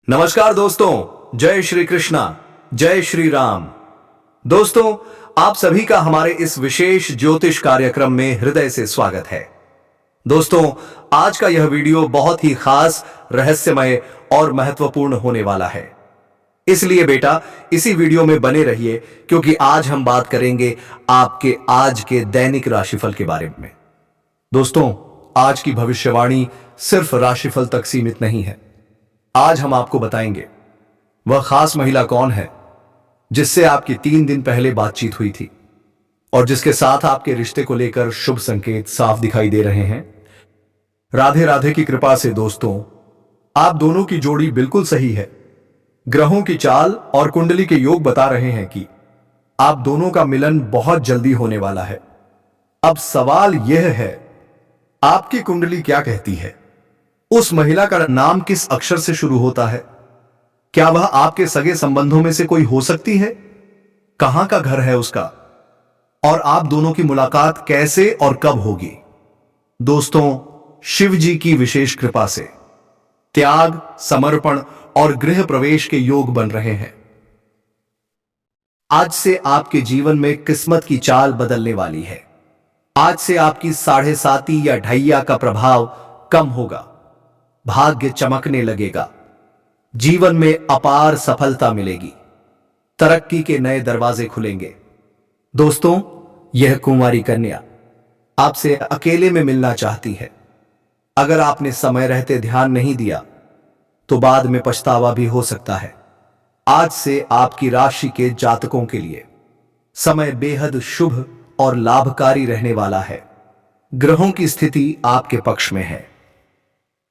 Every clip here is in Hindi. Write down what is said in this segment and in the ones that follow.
नमस्कार दोस्तों, जय श्री कृष्णा, जय श्री राम। दोस्तों, आप सभी का हमारे इस विशेष ज्योतिष कार्यक्रम में हृदय से स्वागत है। दोस्तों, आज का यह वीडियो बहुत ही खास, रहस्यमय और महत्वपूर्ण होने वाला है। इसलिए बेटा इसी वीडियो में बने रहिए, क्योंकि आज हम बात करेंगे आपके आज के दैनिक राशिफल के बारे में। दोस्तों, आज की भविष्यवाणी सिर्फ राशिफल तक सीमित नहीं है। आज हम आपको बताएंगे वह खास महिला कौन है जिससे आपकी 3 दिन पहले बातचीत हुई थी और जिसके साथ आपके रिश्ते को लेकर शुभ संकेत साफ दिखाई दे रहे हैं। राधे राधे की कृपा से दोस्तों, आप दोनों की जोड़ी बिल्कुल सही है। ग्रहों की चाल और कुंडली के योग बता रहे हैं कि आप दोनों का मिलन बहुत जल्दी होने वाला है। अब सवाल यह है, आपकी कुंडली क्या कहती है? उस महिला का नाम किस अक्षर से शुरू होता है? क्या वह आपके सगे संबंधों में से कोई हो सकती है? कहां का घर है उसका? और आप दोनों की मुलाकात कैसे और कब होगी? दोस्तों, शिव जी की विशेष कृपा से त्याग, समर्पण और गृह प्रवेश के योग बन रहे हैं। आज से आपके जीवन में किस्मत की चाल बदलने वाली है। आज से आपकी 7.5 या ढैया का प्रभाव कम होगा। भाग्य चमकने लगेगा। जीवन में अपार सफलता मिलेगी। तरक्की के नए दरवाजे खुलेंगे। दोस्तों, यह कुंवारी कन्या आपसे अकेले में मिलना चाहती है। अगर आपने समय रहते ध्यान नहीं दिया तो बाद में पछतावा भी हो सकता है। आज से आपकी राशि के जातकों के लिए समय बेहद शुभ और लाभकारी रहने वाला है। ग्रहों की स्थिति आपके पक्ष में है।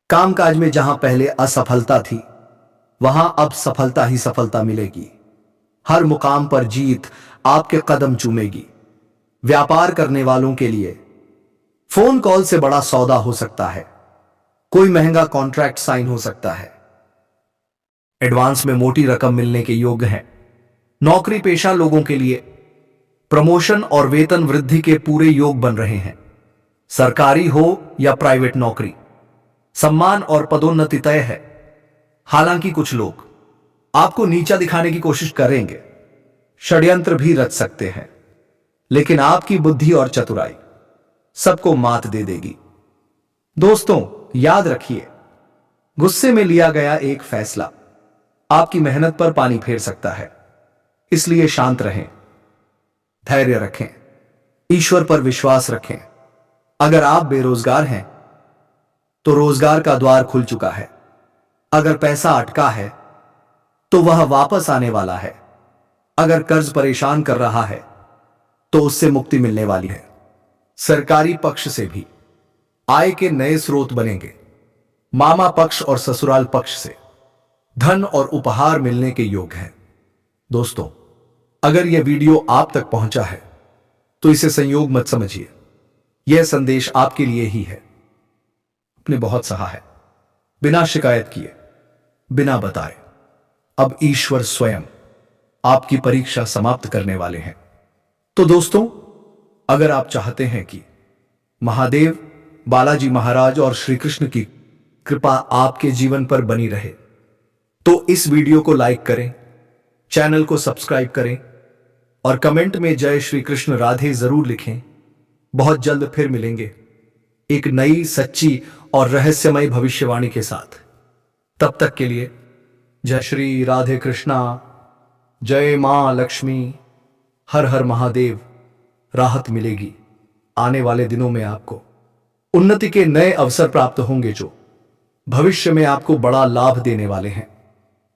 कामकाज में जहां पहले असफलता थी, वहां अब सफलता ही सफलता मिलेगी। हर मुकाम पर जीत आपके कदम चूमेगी। व्यापार करने वालों के लिए फोन कॉल से बड़ा सौदा हो सकता है। कोई महंगा कॉन्ट्रैक्ट साइन हो सकता है। एडवांस में मोटी रकम मिलने के योग हैं। नौकरी पेशा लोगों के लिए प्रमोशन और वेतन वृद्धि के पूरे योग बन रहे हैं। सरकारी हो या प्राइवेट नौकरी, सम्मान और पदोन्नति तय है। हालांकि कुछ लोग आपको नीचा दिखाने की कोशिश करेंगे, षड्यंत्र भी रच सकते हैं, लेकिन आपकी बुद्धि और चतुराई सबको मात दे देगी। दोस्तों, याद रखिए, गुस्से में लिया गया एक फैसला आपकी मेहनत पर पानी फेर सकता है। इसलिए शांत रहें, धैर्य रखें, ईश्वर पर विश्वास रखें। अगर आप बेरोजगार हैं तो रोजगार का द्वार खुल चुका है। अगर पैसा अटका है तो वह वापस आने वाला है। अगर कर्ज परेशान कर रहा है तो उससे मुक्ति मिलने वाली है। सरकारी पक्ष से भी आय के नए स्रोत बनेंगे। मामा पक्ष और ससुराल पक्ष से धन और उपहार मिलने के योग हैं। दोस्तों, अगर यह वीडियो आप तक पहुंचा है तो इसे संयोग मत समझिए। यह संदेश आपके लिए ही है। आपने बहुत सहा है, बिना शिकायत किए, बिना बताए। अब ईश्वर स्वयं आपकी परीक्षा समाप्त करने वाले हैं। तो दोस्तों, अगर आप चाहते हैं कि महादेव, बालाजी महाराज और श्री कृष्ण की कृपा आपके जीवन पर बनी रहे, तो इस वीडियो को लाइक करें, चैनल को सब्सक्राइब करें और कमेंट में जय श्री कृष्ण राधे जरूर लिखें। बहुत जल्द फिर मिलेंगे एक नई, सच्ची और रहस्यमय भविष्यवाणी के साथ। तब तक के लिए जय श्री राधे कृष्णा, जय मां लक्ष्मी, हर हर महादेव। राहत मिलेगी। आने वाले दिनों में आपको उन्नति के नए अवसर प्राप्त होंगे जो भविष्य में आपको बड़ा लाभ देने वाले हैं।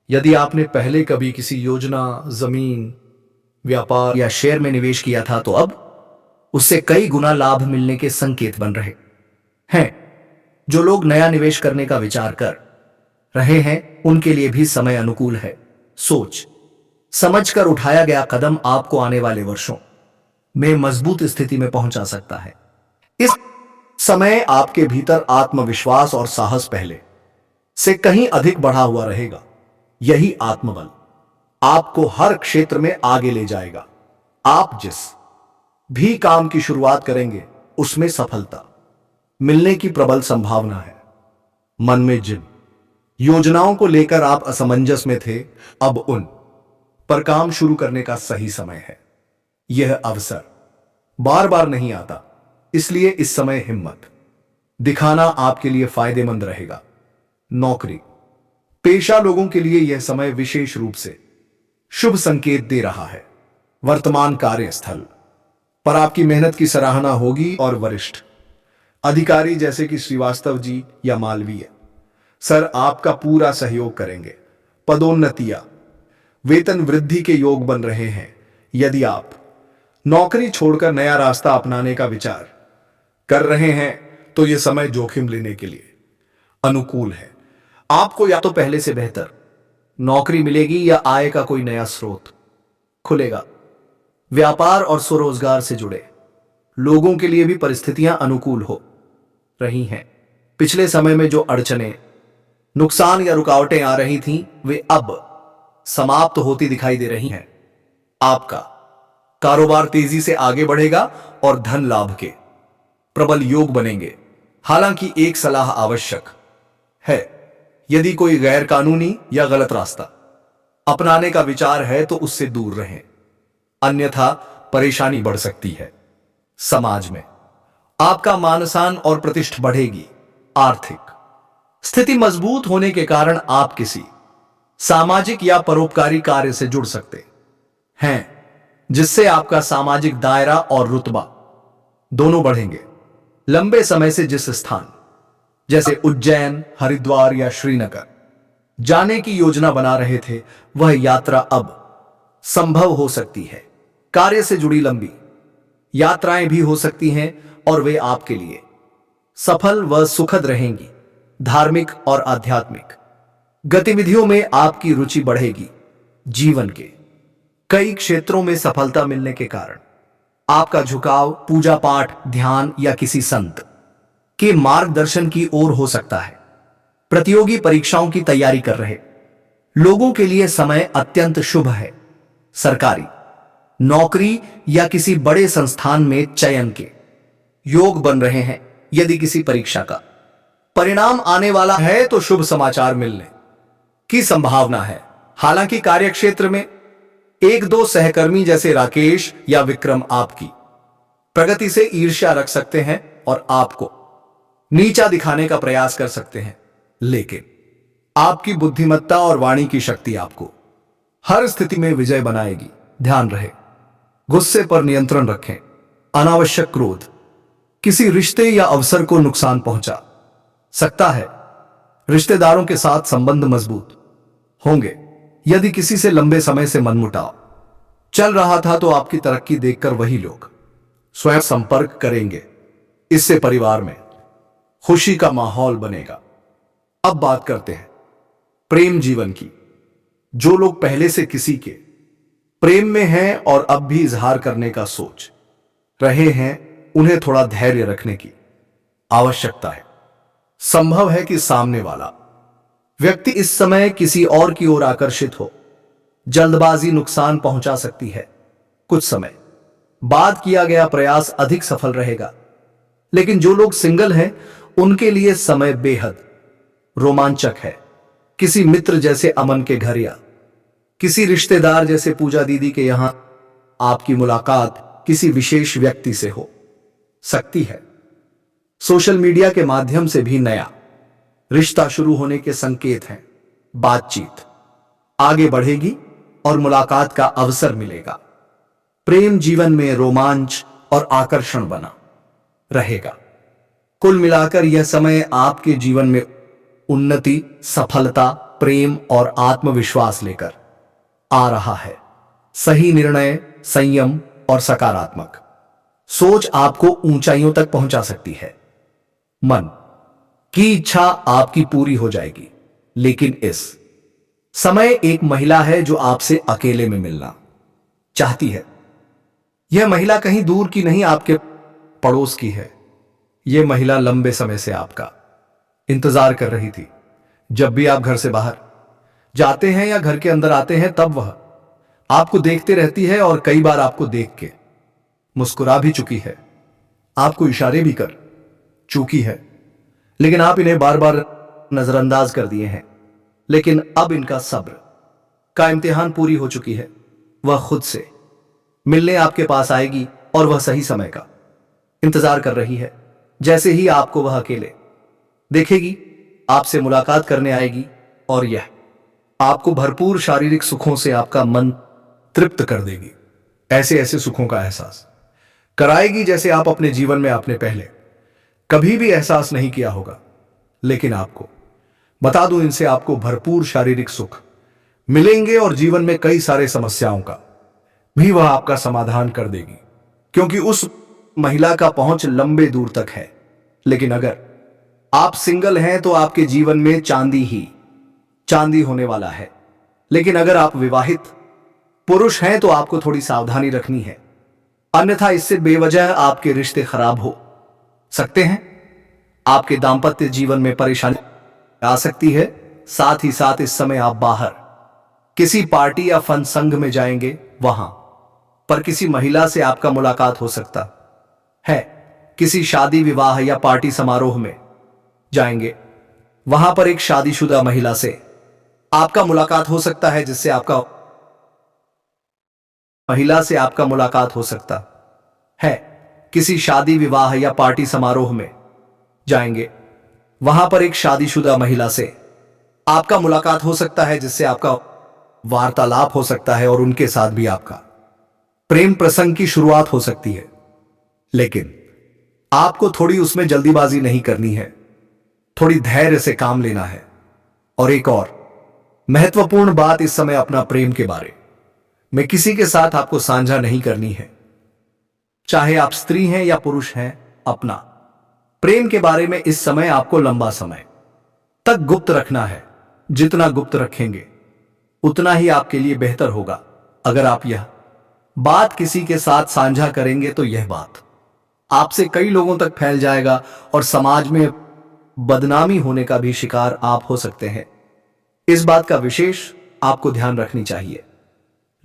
यदि आपने पहले कभी किसी योजना, जमीन, व्यापार या शेयर में निवेश किया था तो अब उससे कई गुना लाभ मिलने के संकेत बन रहे हैं। जो लोग नया निवेश करने का विचार कर रहे हैं, उनके लिए भी समय अनुकूल है। सोच समझकर उठाया गया कदम आपको आने वाले वर्षों में मजबूत स्थिति में पहुंचा सकता है। इस समय आपके भीतर आत्मविश्वास और साहस पहले से कहीं अधिक बढ़ा हुआ रहेगा। यही आत्मबल आपको हर क्षेत्र में आगे ले जाएगा। आप जिस भी काम की शुरुआत करेंगे उसमें सफलता मिलने की प्रबल संभावना है। मन में जिन योजनाओं को लेकर आप असमंजस में थे, अब उन पर काम शुरू करने का सही समय है। यह अवसर बार बार नहीं आता, इसलिए इस समय हिम्मत दिखाना आपके लिए फायदेमंद रहेगा। नौकरी पेशा लोगों के लिए यह समय विशेष रूप से शुभ संकेत दे रहा है। वर्तमान कार्यस्थल पर आपकी मेहनत की सराहना होगी और वरिष्ठ अधिकारी जैसे कि श्रीवास्तव जी या मालवीय सर आपका पूरा सहयोग करेंगे। पदोन्नतियां, वेतन वृद्धि के योग बन रहे हैं। यदि आप नौकरी छोड़कर नया रास्ता अपनाने का विचार कर रहे हैं तो यह समय जोखिम लेने के लिए अनुकूल है। आपको या तो पहले से बेहतर नौकरी मिलेगी या आय का कोई नया स्रोत खुलेगा। व्यापार और स्वरोजगार से जुड़े लोगों के लिए भी परिस्थितियां अनुकूल हो रही हैं। पिछले समय में जो अड़चनें, नुकसान या रुकावटें आ रही थीं, वे अब समाप्त होती दिखाई दे रही हैं। आपका कारोबार तेजी से आगे बढ़ेगा और धन लाभ के प्रबल योग बनेंगे। हालांकि एक सलाह आवश्यक है, यदि कोई गैर कानूनी या गलत रास्ता अपनाने का विचार है तो उससे दूर रहें, अन्यथा परेशानी बढ़ सकती है। समाज में आपका मान सम्मान और प्रतिष्ठा बढ़ेगी। आर्थिक स्थिति मजबूत होने के कारण आप किसी सामाजिक या परोपकारी कार्य से जुड़ सकते हैं, जिससे आपका सामाजिक दायरा और रुतबा दोनों बढ़ेंगे। लंबे समय से जिस स्थान जैसे उज्जैन, हरिद्वार या श्रीनगर जाने की योजना बना रहे थे, वह यात्रा अब संभव हो सकती है। कार्य से जुड़ी लंबी यात्राएं भी हो सकती हैं और वे आपके लिए सफल व सुखद रहेंगी। धार्मिक और आध्यात्मिक गतिविधियों में आपकी रुचि बढ़ेगी। जीवन के कई क्षेत्रों में सफलता मिलने के कारण आपका झुकाव पूजा पाठ, ध्यान या किसी संत के मार्गदर्शन की ओर हो सकता है। प्रतियोगी परीक्षाओं की तैयारी कर रहे लोगों के लिए समय अत्यंत शुभ है। सरकारी नौकरी या किसी बड़े संस्थान में चयन के योग बन रहे हैं। यदि किसी परीक्षा का परिणाम आने वाला है तो शुभ समाचार मिलने की संभावना है। हालांकि कार्यक्षेत्र में एक दो सहकर्मी जैसे राकेश या विक्रम आपकी प्रगति से ईर्ष्या रख सकते हैं और आपको नीचा दिखाने का प्रयास कर सकते हैं, लेकिन आपकी बुद्धिमत्ता और वाणी की शक्ति आपको हर स्थिति में विजय बनाएगी। ध्यान रहे, गुस्से पर नियंत्रण रखें। अनावश्यक क्रोध किसी रिश्ते या अवसर को नुकसान पहुंचा सकता है। रिश्तेदारों के साथ संबंध मजबूत होंगे। यदि किसी से लंबे समय से मनमुटाव चल रहा था तो आपकी तरक्की देखकर वही लोग स्वयं संपर्क करेंगे। इससे परिवार में खुशी का माहौल बनेगा। अब बात करते हैं प्रेम जीवन की। जो लोग पहले से किसी के प्रेम में हैं और अब भी इजहार करने का सोच रहे हैं, उन्हें थोड़ा धैर्य रखने की आवश्यकता है। संभव है कि सामने वाला व्यक्ति इस समय किसी और की ओर आकर्षित हो। जल्दबाजी नुकसान पहुंचा सकती है। कुछ समय बाद किया गया प्रयास अधिक सफल रहेगा। लेकिन जो लोग सिंगल हैं, उनके लिए समय बेहद रोमांचक है। किसी मित्र जैसे अमन के घर या किसी रिश्तेदार जैसे पूजा दीदी के यहां आपकी मुलाकात किसी विशेष व्यक्ति से हो सकती है। सोशल मीडिया के माध्यम से भी नया रिश्ता शुरू होने के संकेत हैं। बातचीत आगे बढ़ेगी और मुलाकात का अवसर मिलेगा। प्रेम जीवन में रोमांच और आकर्षण बना रहेगा। कुल मिलाकर यह समय आपके जीवन में उन्नति, सफलता, प्रेम और आत्मविश्वास लेकर आ रहा है। सही निर्णय, संयम और सकारात्मक सोच आपको ऊंचाइयों तक पहुंचा सकती है। मन की इच्छा आपकी पूरी हो जाएगी। लेकिन इस समय एक महिला है जो आपसे अकेले में मिलना चाहती है। यह महिला कहीं दूर की नहीं, आपके पड़ोस की है। यह महिला लंबे समय से आपका इंतजार कर रही थी। जब भी आप घर से बाहर जाते हैं या घर के अंदर आते हैं, तब वह आपको देखते रहती है और कई बार आपको देख के मुस्कुरा भी चुकी है, आपको इशारे भी कर चुकी है, लेकिन आप इन्हें बार बार नजरअंदाज कर दिए हैं। लेकिन अब इनका सब्र का इम्तिहान पूरी हो चुकी है। वह खुद से मिलने आपके पास आएगी और वह सही समय का इंतजार कर रही है। जैसे ही आपको वह अकेले देखेगी, आपसे मुलाकात करने आएगी और यह आपको भरपूर शारीरिक सुखों से आपका मन तृप्त कर देगी। ऐसे ऐसे सुखों का एहसास कराएगी जैसे आप अपने जीवन में आपने पहले कभी भी एहसास नहीं किया होगा। लेकिन आपको बता दूं, इनसे आपको भरपूर शारीरिक सुख मिलेंगे और जीवन में कई सारे समस्याओं का भी वह आपका समाधान कर देगी, क्योंकि उस महिला का पहुंच लंबे दूर तक है। लेकिन अगर आप सिंगल हैं तो आपके जीवन में चांदी ही चांदी होने वाला है। लेकिन अगर आप विवाहित पुरुष हैं तो आपको थोड़ी सावधानी रखनी है, अन्यथा इससे बेवजह आपके रिश्ते खराब हो सकते हैं। आपके दांपत्य जीवन में परेशानी आ सकती है। साथ ही साथ इस समय आप बाहर किसी पार्टी या फन संघ में जाएंगे, वहां पर किसी महिला से आपका मुलाकात हो सकता है। किसी शादी विवाह या पार्टी समारोह में जाएंगे, वहां पर एक शादीशुदा महिला से आपका मुलाकात हो सकता है, जिससे आपका महिला से आपका मुलाकात हो सकता है। किसी शादी विवाह या पार्टी समारोह में जाएंगे, वहां पर एक शादीशुदा महिला से आपका मुलाकात हो सकता है, जिससे आपका वार्तालाप हो सकता है और उनके साथ भी आपका प्रेम प्रसंग की शुरुआत हो सकती है। लेकिन आपको थोड़ी उसमें जल्दीबाजी नहीं करनी है, थोड़ी धैर्य से काम लेना है। और एक और महत्वपूर्ण बात, इस समय अपना प्रेम के बारे में किसी के साथ आपको साझा नहीं करनी है। चाहे आप स्त्री हैं या पुरुष हैं, अपना प्रेम के बारे में इस समय आपको लंबा समय तक गुप्त रखना है। जितना गुप्त रखेंगे उतना ही आपके लिए बेहतर होगा। अगर आप यह बात किसी के साथ साझा करेंगे तो यह बात आपसे कई लोगों तक फैल जाएगा और समाज में बदनामी होने का भी शिकार आप हो सकते हैं। इस बात का विशेष आपको ध्यान रखनी चाहिए।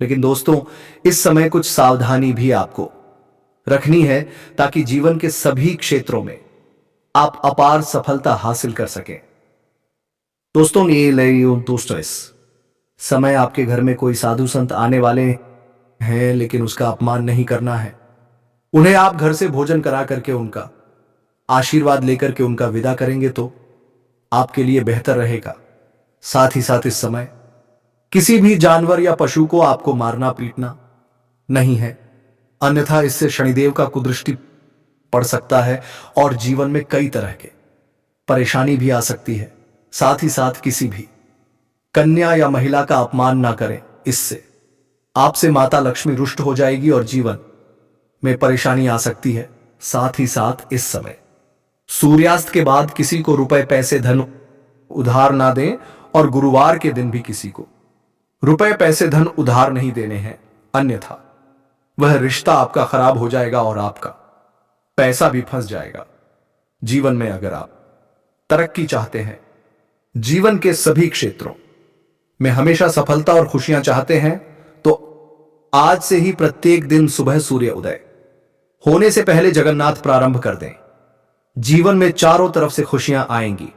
लेकिन दोस्तों, इस समय कुछ सावधानी भी आपको रखनी है, ताकि जीवन के सभी क्षेत्रों में आप अपार सफलता हासिल कर सकें। दोस्तों, इस समय आपके घर में कोई साधु संत आने वाले हैं, लेकिन उसका अपमान नहीं करना है। उन्हें आप घर से भोजन करा करके उनका आशीर्वाद लेकर के उनका विदा करेंगे तो आपके लिए बेहतर रहेगा। साथ ही साथ इस समय किसी भी जानवर या पशु को आपको मारना पीटना नहीं है, अन्यथा इससे शनिदेव का कुदृष्टि पड़ सकता है और जीवन में कई तरह के परेशानी भी आ सकती है। साथ ही साथ किसी भी कन्या या महिला का अपमान ना करें, इससे आपसे माता लक्ष्मी रुष्ट हो जाएगी और जीवन में परेशानी आ सकती है। साथ ही साथ इस समय सूर्यास्त के बाद किसी को रुपए पैसे धन उधार ना दें और गुरुवार के दिन भी किसी को रुपए पैसे धन उधार नहीं देने हैं, अन्यथा वह रिश्ता आपका खराब हो जाएगा और आपका पैसा भी फंस जाएगा। जीवन में अगर आप तरक्की चाहते हैं, जीवन के सभी क्षेत्रों में हमेशा सफलता और खुशियां चाहते हैं, तो आज से ही प्रत्येक दिन सुबह सूर्य उदय होने से पहले जगन्नाथ प्रारंभ कर दें। जीवन में चारों तरफ से खुशियां आएंगी।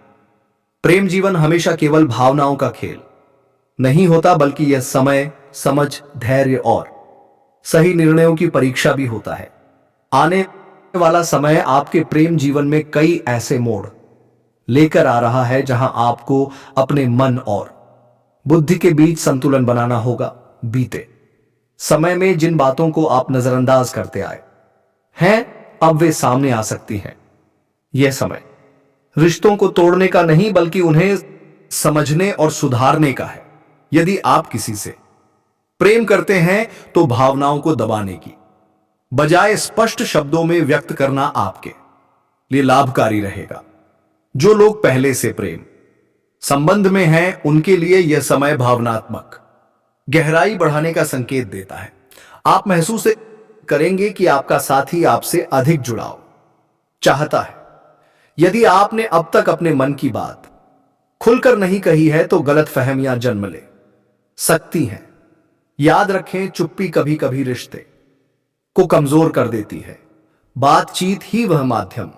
प्रेम जीवन हमेशा केवल भावनाओं का खेल नहीं होता, बल्कि यह समय, समझ, धैर्य और सही निर्णयों की परीक्षा भी होता है। आने वाला समय आपके प्रेम जीवन में कई ऐसे मोड़ लेकर आ रहा है जहां आपको अपने मन और बुद्धि के बीच संतुलन बनाना होगा। बीते समय में जिन बातों को आप नजरअंदाज करते आए हैं, अब वे सामने आ सकती हैं। यह समय रिश्तों को तोड़ने का नहीं, बल्कि उन्हें समझने और सुधारने का है। यदि आप किसी से प्रेम करते हैं तो भावनाओं को दबाने की बजाय स्पष्ट शब्दों में व्यक्त करना आपके लिए लाभकारी रहेगा। जो लोग पहले से प्रेम संबंध में हैं, उनके लिए यह समय भावनात्मक गहराई बढ़ाने का संकेत देता है। आप महसूस करेंगे कि आपका साथी आपसे अधिक जुड़ाव चाहता है। यदि आपने अब तक अपने मन की बात खुलकर नहीं कही है तो गलतफहमियां जन्म ले सकती हैं। याद रखें, चुप्पी कभी कभी रिश्ते को कमजोर कर देती है। बातचीत ही वह माध्यम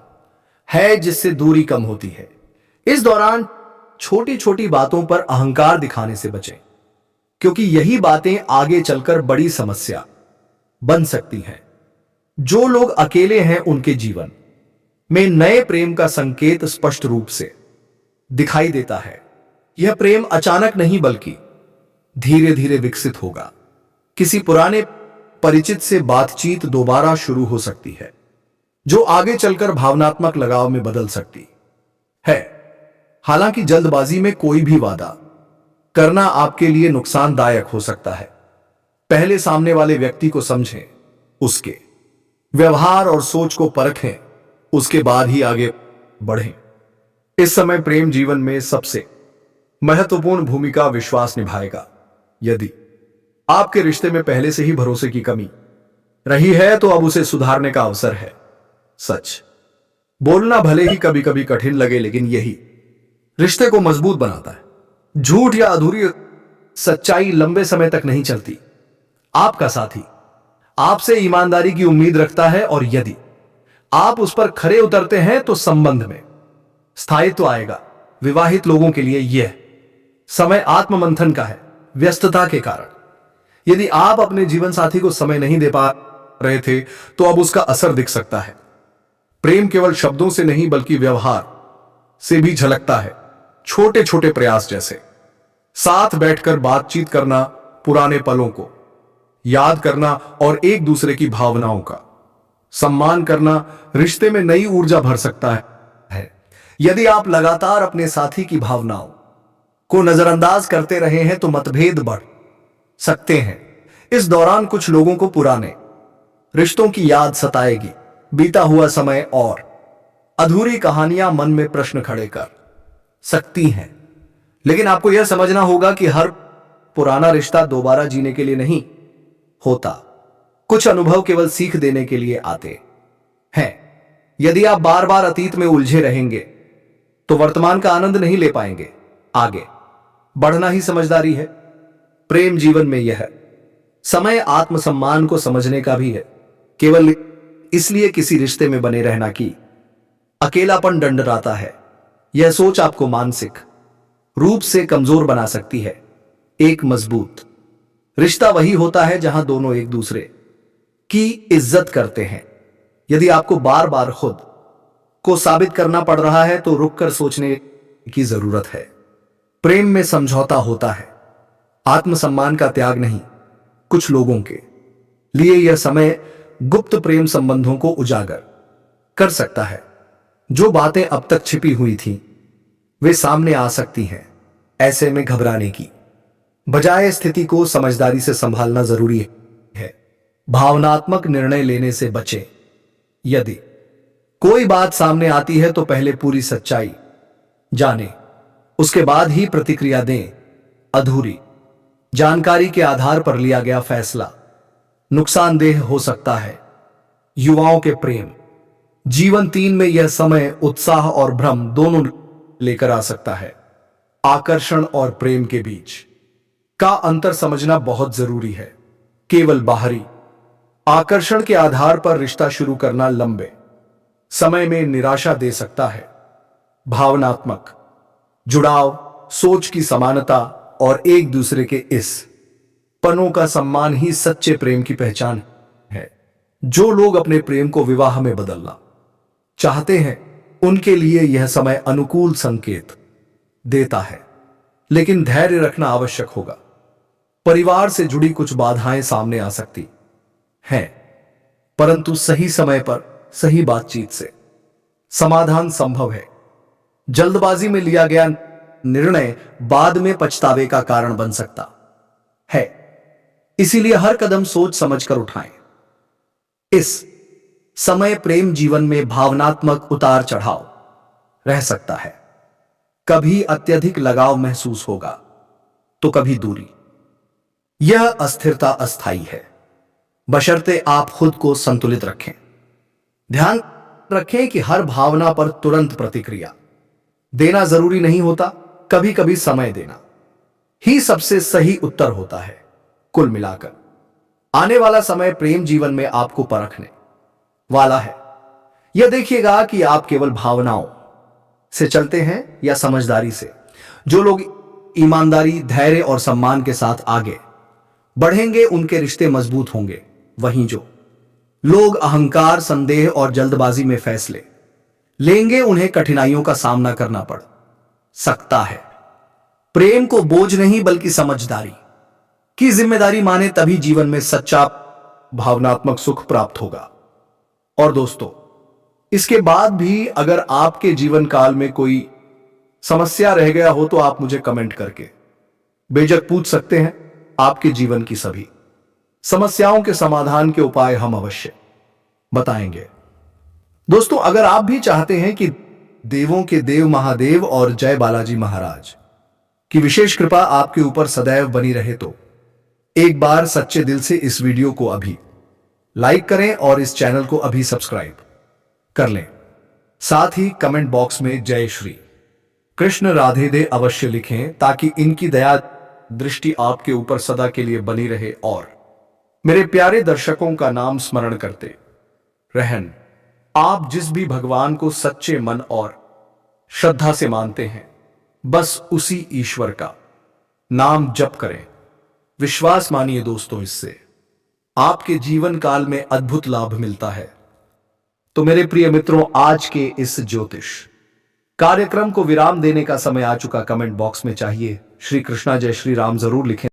है जिससे दूरी कम होती है। इस दौरान छोटी छोटी बातों पर अहंकार दिखाने से बचें, क्योंकि यही बातें आगे चलकर बड़ी समस्या बन सकती हैं। जो लोग अकेले हैं उनके जीवन में नए प्रेम का संकेत स्पष्ट रूप से दिखाई देता है। यह प्रेम अचानक नहीं बल्कि धीरे धीरे विकसित होगा। किसी पुराने परिचित से बातचीत दोबारा शुरू हो सकती है, जो आगे चलकर भावनात्मक लगाव में बदल सकती है। हालांकि जल्दबाजी में कोई भी वादा करना आपके लिए नुकसानदायक हो सकता है। पहले सामने वाले व्यक्ति को समझें, उसके व्यवहार और सोच को परखें, उसके बाद ही आगे बढ़ें। इस समय प्रेम जीवन में सबसे महत्वपूर्ण भूमिका विश्वास निभाएगा। यदि आपके रिश्ते में पहले से ही भरोसे की कमी रही है तो अब उसे सुधारने का अवसर है। सच बोलना भले ही कभी कभी कठिन लगे, लेकिन यही रिश्ते को मजबूत बनाता है। झूठ या अधूरी सच्चाई लंबे समय तक नहीं चलती। आपका साथी आपसे ईमानदारी की उम्मीद रखता है, और यदि आप उस पर खरे उतरते हैं तो संबंध में स्थायित्व आएगा। विवाहित लोगों के लिए यह समय आत्ममंथन का है। व्यस्तता के कारण यदि आप अपने जीवन साथी को समय नहीं दे पा रहे थे तो अब उसका असर दिख सकता है। प्रेम केवल शब्दों से नहीं बल्कि व्यवहार से भी झलकता है। छोटे छोटे प्रयास जैसे साथ बैठकर बातचीत करना, पुराने पलों को याद करना और एक दूसरे की भावनाओं का सम्मान करना रिश्ते में नई ऊर्जा भर सकता है। यदि आप लगातार अपने साथी की भावनाओं को नजरअंदाज करते रहे हैं तो मतभेद बढ़ सकते हैं। इस दौरान कुछ लोगों को पुराने रिश्तों की याद सताएगी। बीता हुआ समय और अधूरी कहानियां मन में प्रश्न खड़े कर सकती हैं। लेकिन आपको यह समझना होगा कि हर पुराना रिश्ता दोबारा जीने के लिए नहीं होता। कुछ अनुभव केवल सीख देने के लिए आते हैं। यदि आप बार बार अतीत में उलझे रहेंगे तो वर्तमान का आनंद नहीं ले पाएंगे। आगे बढ़ना ही समझदारी है। प्रेम जीवन में यह समय आत्मसम्मान को समझने का भी है। केवल इसलिए किसी रिश्ते में बने रहना कि अकेलापन डंडराता है, यह सोच आपको मानसिक रूप से कमजोर बना सकती है। एक मजबूत रिश्ता वही होता है जहां दोनों एक दूसरे की इज्जत करते हैं। यदि आपको बार बार खुद को साबित करना पड़ रहा है तो रुककर सोचने की जरूरत है। प्रेम में समझौता होता है, आत्मसम्मान का त्याग नहीं। कुछ लोगों के लिए यह समय गुप्त प्रेम संबंधों को उजागर कर सकता है। जो बातें अब तक छिपी हुई थीं, वे सामने आ सकती हैं। ऐसे में घबराने की बजाय स्थिति को समझदारी से संभालना जरूरी है। भावनात्मक निर्णय लेने से बचें। यदि कोई बात सामने आती है तो पहले पूरी सच्चाई जानें, उसके बाद ही प्रतिक्रिया दें। अधूरी जानकारी के आधार पर लिया गया फैसला नुकसानदेह हो सकता है। युवाओं के प्रेम जीवन 3 में यह समय उत्साह और भ्रम दोनों लेकर आ सकता है। आकर्षण और प्रेम के बीच का अंतर समझना बहुत जरूरी है। केवल बाहरी आकर्षण के आधार पर रिश्ता शुरू करना लंबे समय में निराशा दे सकता है। भावनात्मक जुड़ाव, सोच की समानता और एक दूसरे के इस पनों का सम्मान ही सच्चे प्रेम की पहचान है। जो लोग अपने प्रेम को विवाह में बदलना चाहते हैं उनके लिए यह समय अनुकूल संकेत देता है, लेकिन धैर्य रखना आवश्यक होगा। परिवार से जुड़ी कुछ बाधाएं सामने आ सकती हैं, परंतु सही समय पर सही बातचीत से समाधान संभव है। जल्दबाजी में लिया गया निर्णय बाद में पछतावे का कारण बन सकता है, इसीलिए हर कदम सोच समझकर उठाएं। इस समय प्रेम जीवन में भावनात्मक उतार चढ़ाव रह सकता है। कभी अत्यधिक लगाव महसूस होगा तो कभी दूरी। यह अस्थिरता अस्थायी है, बशर्ते आप खुद को संतुलित रखें। ध्यान रखें कि हर भावना पर तुरंत प्रतिक्रिया देना जरूरी नहीं होता। कभी कभी समय देना ही सबसे सही उत्तर होता है। कुल मिलाकर आने वाला समय प्रेम जीवन में आपको परखने वाला है। यह देखिएगा कि आप केवल भावनाओं से चलते हैं या समझदारी से। जो लोग ईमानदारी, धैर्य और सम्मान के साथ आगे बढ़ेंगे उनके रिश्ते मजबूत होंगे। वहीं जो लोग अहंकार, संदेह और जल्दबाजी में फैसले लेंगे उन्हें कठिनाइयों का सामना करना पड़ सकता है। प्रेम को बोझ नहीं बल्कि समझदारी की जिम्मेदारी माने तभी जीवन में सच्चा भावनात्मक सुख प्राप्त होगा। और दोस्तों, इसके बाद भी अगर आपके जीवन काल में कोई समस्या रह गया हो तो आप मुझे कमेंट करके बेझक पूछ सकते हैं। आपके जीवन की सभी समस्याओं के समाधान के उपाय हम अवश्य बताएंगे। दोस्तों, अगर आप भी चाहते हैं कि देवों के देव महादेव और जय बालाजी महाराज की विशेष कृपा आपके ऊपर सदैव बनी रहे तो एक बार सच्चे दिल से इस वीडियो को अभी लाइक करें और इस चैनल को अभी सब्सक्राइब कर लें। साथ ही कमेंट बॉक्स में जय श्री कृष्ण राधे दे अवश्य लिखें ताकि इनकी दया दृष्टि आपके ऊपर सदा के लिए बनी रहे और मेरे प्यारे दर्शकों का नाम स्मरण करते रहन। आप जिस भी भगवान को सच्चे मन और श्रद्धा से मानते हैं, बस उसी ईश्वर का नाम जप करें। विश्वास मानिए दोस्तों, इससे आपके जीवन काल में अद्भुत लाभ मिलता है। तो मेरे प्रिय मित्रों, आज के इस ज्योतिष कार्यक्रम को विराम देने का समय आ चुका। कमेंट बॉक्स में चाहिए श्री कृष्णा जय श्री राम जरूर लिखें।